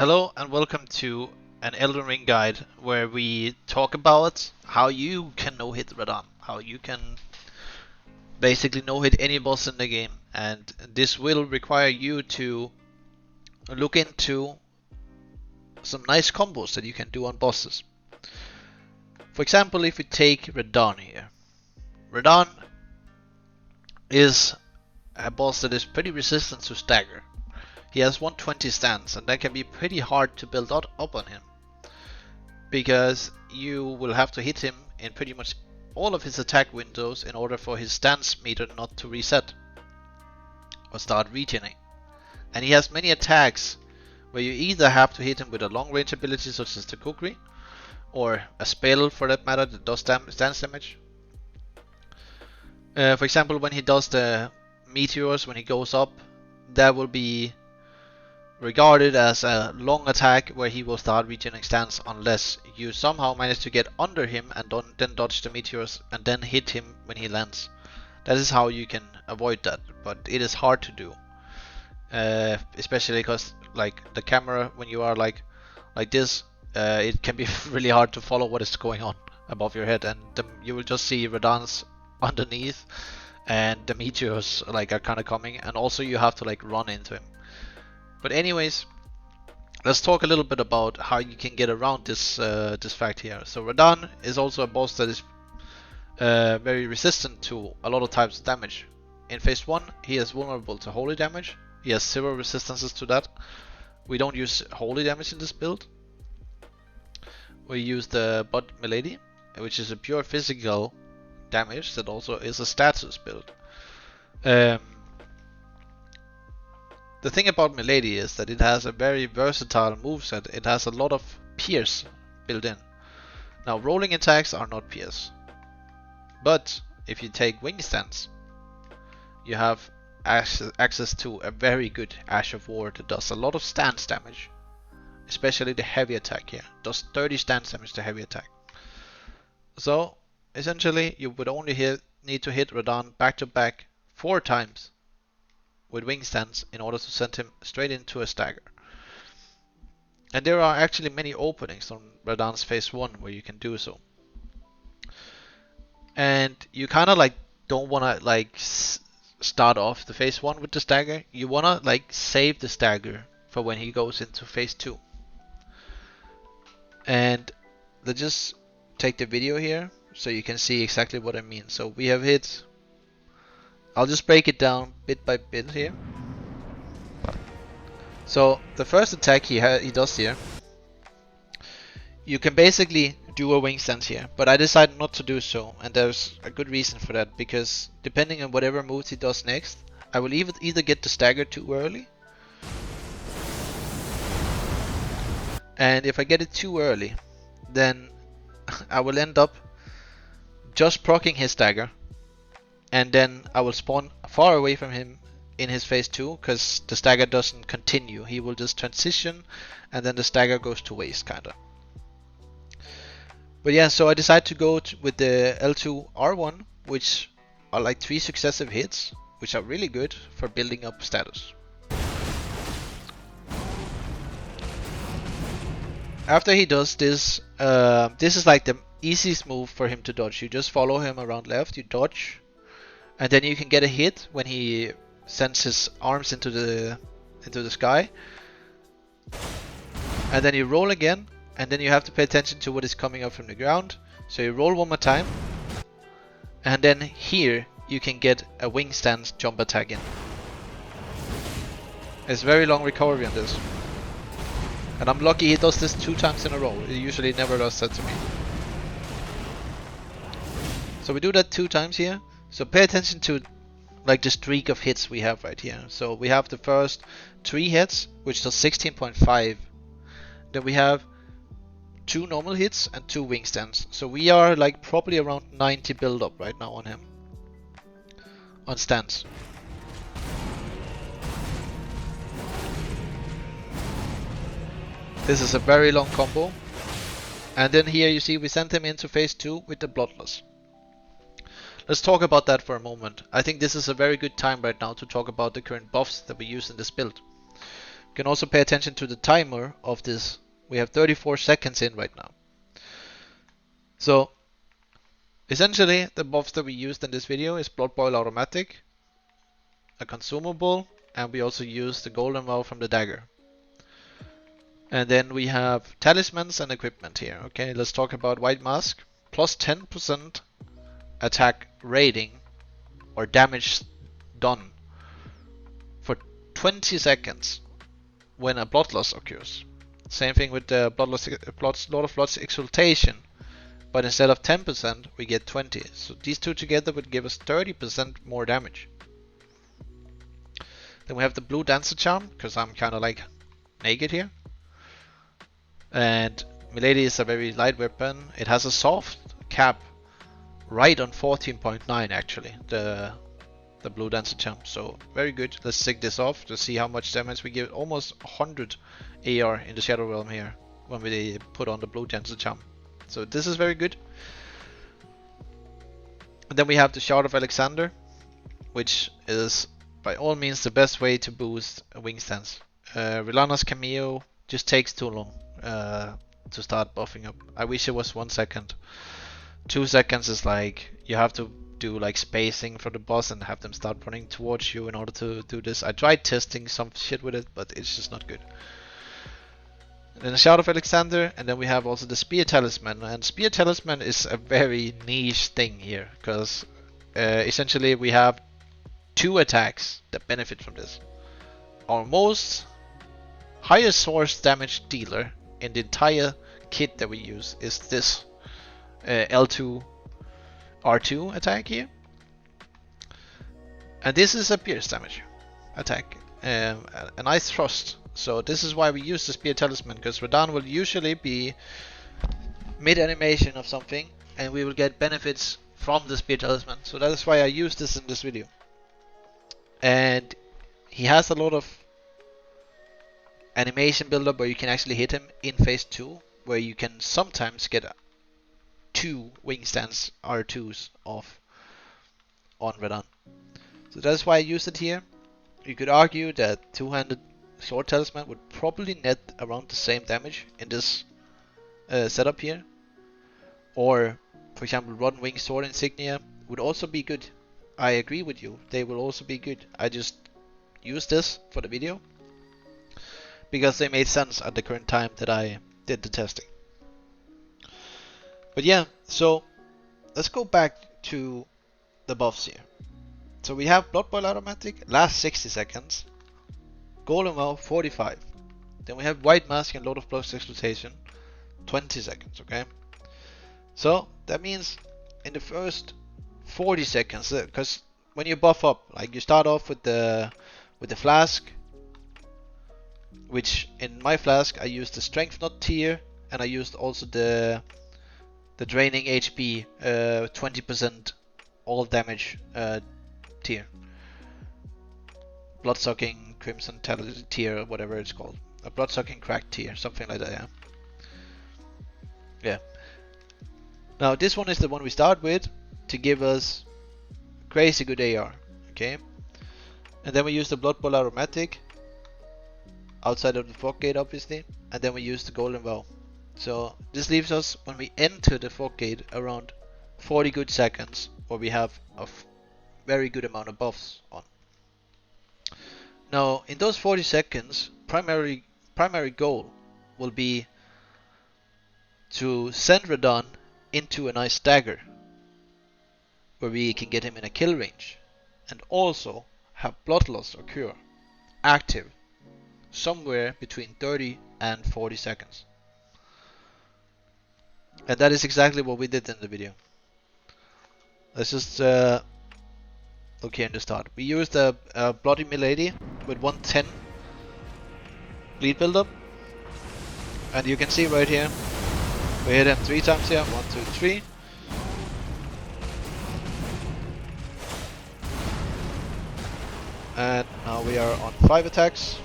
Hello and welcome to an Elden Ring guide where we talk about how you can no-hit Radahn, how you can basically no-hit any boss in the game, and this will require you to look into some nice combos that you can do on bosses. For example, if we take Radahn here, Radahn is a boss that is pretty resistant to stagger. He has 120 stance and that can be pretty hard to build up on him, because you will have to hit him in pretty much all of his attack windows in order for his stance meter not to reset or start regening. And he has many attacks where you either have to hit him with a long range ability such as the Kukri, or a spell for that matter that does stance damage. For example, when he does the meteors, when he goes up, that will be regarded as a long attack where he will start regenerating stance unless you somehow manage to get under him and then dodge the meteors and then hit him when he lands. That is how you can avoid that, but it is hard to do, especially because like the camera, when you are like this, it can be really hard to follow what is going on above your head, and you will just see Radahn's underneath and the meteors like are kind of coming, and also you have to like run into him. But anyways, let's talk a little bit about how you can get around this this fact here. So Radahn is also a boss that is very resistant to a lot of types of damage. In phase 1, he is vulnerable to holy damage. He has 0 resistances to that. We don't use holy damage in this build. We use the Bud Milady, which is a pure physical damage that also is a status build. The thing about Milady is that it has a very versatile moveset. It has a lot of pierce built in. Now, rolling attacks are not pierce, but if you take wing stance, you have access to a very good Ash of War that does a lot of stance damage, especially the heavy attack here. It does 30 stance damage to heavy attack. So essentially, you would only need to hit Radahn back to back 4 times with wing stance in order to send him straight into a stagger. And there are actually many openings on Radahn's phase 1 where you can do so. And you kind of like don't want to like start off the phase 1 with the stagger. You want to like save the stagger for when he goes into phase 2. And let's just take the video here so you can see exactly what I mean. So we have hit, I'll just break it down bit by bit here. So the first attack he does here, you can basically do a wing stance here, but I decided not to do so, and there's a good reason for that, because depending on whatever moves he does next, I will either get the stagger too early, and if I get it too early, then I will end up just proccing his stagger, and then I will spawn far away from him in his phase 2, because the stagger doesn't continue. He will just transition and then the stagger goes to waste kinda. But yeah, so I decided to go with the L2 R1, which are like 3 successive hits, which are really good for building up status. After he does this, this is like the easiest move for him to dodge. You just follow him around left, you dodge, and then you can get a hit when he sends his arms into the sky, and then you roll again, and then you have to pay attention to what is coming up from the ground. So you roll one more time, and then here you can get a wing stance jump attack in. It's very long recovery on this, and I'm lucky he does this 2 times in a row. He usually never does that to me. So we do that 2 times here. So pay attention to like the streak of hits we have right here. So we have the first 3 hits, which does 16.5. Then we have 2 normal hits and 2 wing stance. So we are like probably around 90 build up right now on him, on stance. This is a very long combo. And then here you see we sent him into phase 2 with the Bloodless. Let's talk about that for a moment. I think this is a very good time right now to talk about the current buffs that we use in this build. You can also pay attention to the timer of this. We have 34 seconds in right now. So essentially the buffs that we used in this video is Blood Boil Automatic, a consumable, and we also use the golden vow from the dagger. And then we have talismans and equipment here. Okay, let's talk about White Mask. Plus 10% attack rating or damage done for 20 seconds when a blood loss occurs. Same thing with the Lord of Blood's Exaltation, but instead of 10% we get 20. So these two together would give us 30% more damage. Then we have the Blue Dancer Charm, because I'm kind of like naked here. And milady is a very light weapon. It has a soft cap right on 14.9 actually, the Blue Dancer Charm. So very good. Let's take this off to see how much damage we give. Almost 100 AR in the Shadow Realm here when we put on the Blue Dancer Charm. So this is very good. And then we have the Shard of Alexander, which is by all means the best way to boost a wing stance. Relana's cameo just takes too long to start buffing up. I wish it was 1 second. 2 seconds is like you have to do like spacing for the boss and have them start running towards you in order to do this. I tried testing some shit with it, but it's just not good. And then the Shard of Alexander, and then we have also the Spear Talisman. And Spear Talisman is a very niche thing here, because essentially we have 2 attacks that benefit from this. Our most highest source damage dealer in the entire kit that we use is this L2 R2 attack here, and this is a pierce damage attack, a nice thrust. So this is why we use the Spear Talisman, because Radahn will usually be mid animation of something and we will get benefits from the Spear Talisman. So that is why I use this in this video. And he has a lot of animation build-up where you can actually hit him in phase 2, where you can sometimes get 2 wing stance R2s off on Radahn. So that's why I used it here. You could argue that two-handed Sword Talisman would probably net around the same damage in this setup here. Or, for example, Rodden Wing Sword Insignia would also be good. I agree with you, they will also be good. I just used this for the video because they made sense at the current time that I did the testing. But yeah, so let's go back to the buffs here. So we have Blood Boil Automatic, last 60 seconds, Golden Vow 45. Then we have White Mask and Lord of Blood's Exaltation, 20 seconds, okay? So that means in the first 40 seconds, because when you buff up, like you start off with the flask, which in my flask I used the Strength Knot tier, and I used also the draining HP 20% all damage tier, bloodsucking crimson tier, whatever it's called, a bloodsucking crack tier, something like that. Yeah. Now this one is the one we start with to give us crazy good AR, okay? And then we use the Blood Boil Aromatic outside of the fog gate, obviously, and then we use the Golden Vow. So this leaves us, when we enter the fog gate, around 40 good seconds where we have a very good amount of buffs on. Now in those 40 seconds, primary goal will be to send Radahn into a nice dagger where we can get him in a kill range, and also have blood loss occur active somewhere between 30 and 40 seconds. And that is exactly what we did in the video. Let's just look here in the start. We used a Bloody Milady with 110 bleed buildup, and you can see right here we hit him 3 times here. 1, 2, 3. And now we are on 5 attacks.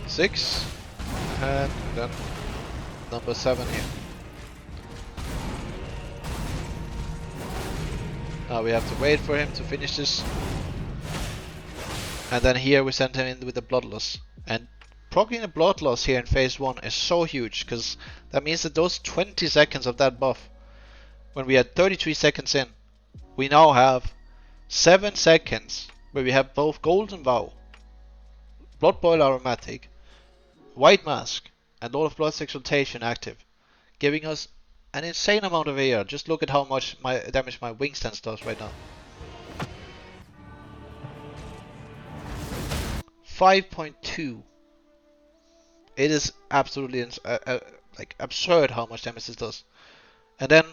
6. And then number 7 here. Now we have to wait for him to finish this. And then here we send him in with the bloodlust. And proccing the bloodlust here in phase 1 is so huge, because that means that those 20 seconds of that buff, when we had 33 seconds in, we now have 7 seconds where we have both Golden Vow, Blood Boil Aromatic, White Mask, and Lord of Blood's Exaltation active, giving us an insane amount of AR. Just look at how much damage my wing stance does right now. 5.2. It is absolutely like absurd how much damage this does. And then,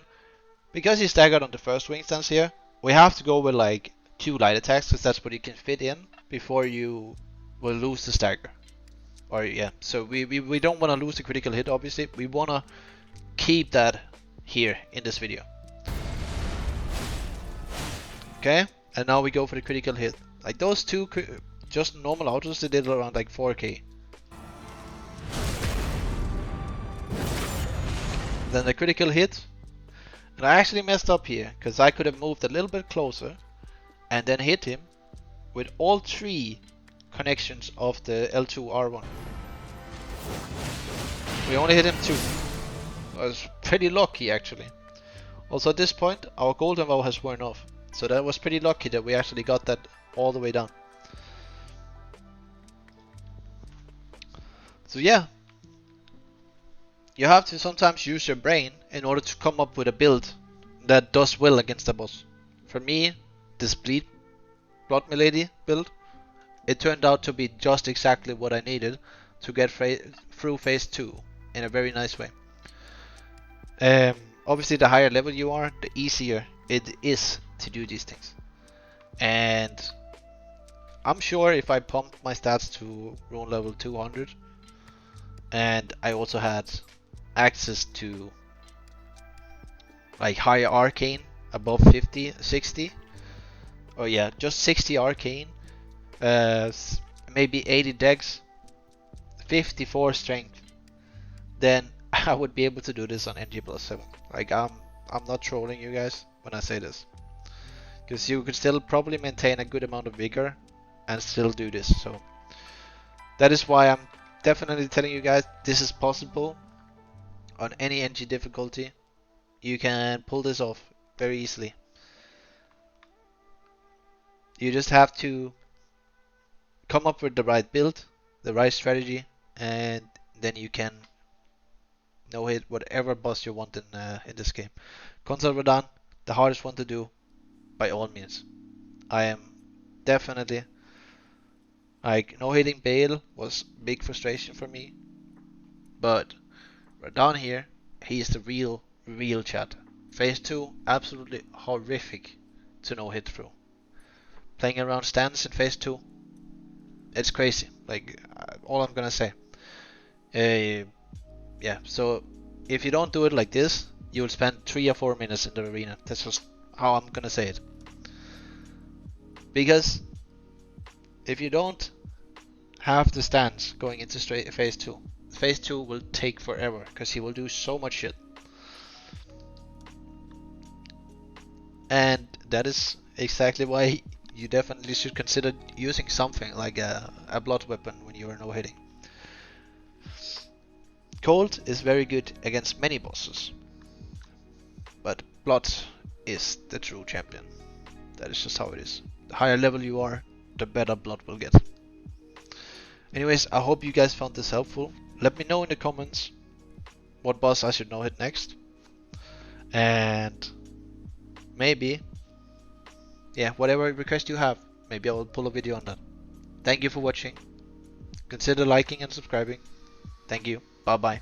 because he's staggered on the first wing stance here, we have to go with like 2 light attacks, because that's what you can fit in before you will lose the stagger. Or yeah, so we don't want to lose the critical hit, obviously. We want to keep that here in this video. Okay, and now we go for the critical hit. Like those two, just normal autos, they did around like 4k. Then the critical hit. And I actually messed up here, because I could have moved a little bit closer and then hit him with all 3 connections of the L2 R1. We only hit him 2. I was pretty lucky actually. Also at this point our Golden Vow has worn off, so that was pretty lucky that we actually got that all the way down. So yeah, you have to sometimes use your brain in order to come up with a build that does well against the boss. For me, this Blood Milady build, it turned out to be just exactly what I needed to get through phase 2 in a very nice way. Obviously the higher level you are, the easier it is to do these things. And I'm sure if I pumped my stats to rune level 200 and I also had access to like higher arcane above 50, 60, or yeah, just 60 arcane, maybe 80 dex, 54 strength, then I would be able to do this on NG plus 7. Like I'm not trolling you guys when I say this, because you could still probably maintain a good amount of vigor and still do this. So that is why I'm definitely telling you guys this is possible on any NG difficulty. You can pull this off very easily. You just have to come up with the right build, the right strategy, and then you can no-hit whatever boss you want in this game. Consort Radahn, the hardest one to do, by all means. I am definitely, like, no-hitting Bale was big frustration for me, but Radahn here, he is the real chat. Phase 2, absolutely horrific to no-hit through. Playing around stands in phase 2, it's crazy. Like, all I'm gonna say. Yeah, so if you don't do it like this, you will spend 3 or 4 minutes in the arena. That's just how I'm gonna say it. Because if you don't have the stance going into phase 2, phase 2 will take forever, because he will do so much shit. And that is exactly why you definitely should consider using something like a blood weapon when you are no-hitting. Cold is very good against many bosses, but blood is the true champion. That is just how it is. The higher level you are, the better blood will get. Anyways, I hope you guys found this helpful. Let me know in the comments what boss I should no-hit next, and maybe, yeah, whatever request you have, maybe I will pull a video on that. Thank you for watching. Consider liking and subscribing. Thank you. Bye bye.